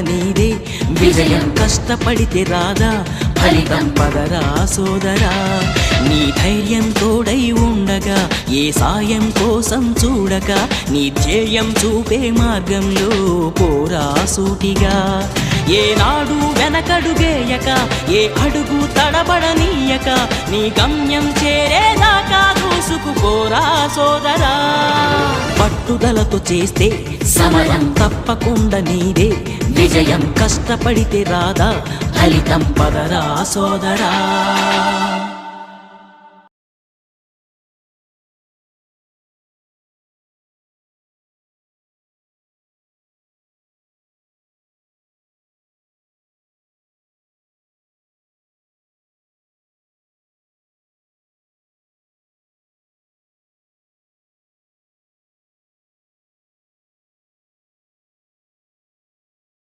నీదే విజయం కష్టపడితే రాదా ఫలితం పదరా సోదరా నీ ధైర్యం తోడై ఉండగా ఏ సాయం కోసం చూడక నీ ధ్యేయం చూపే మార్గంలో పోరా సూటిగా ఏనాడు వెనకడుగేయక ఏ అడుగు తడబడనీయక నీ గమ్యం చేరేదాకా దూసుకుపోరా సోదరా పట్టుదలతో చేస్తే సమరం తప్పకుండా నీదే విజయం కష్టపడితే రాదా ఫలితం పదరా సోదరా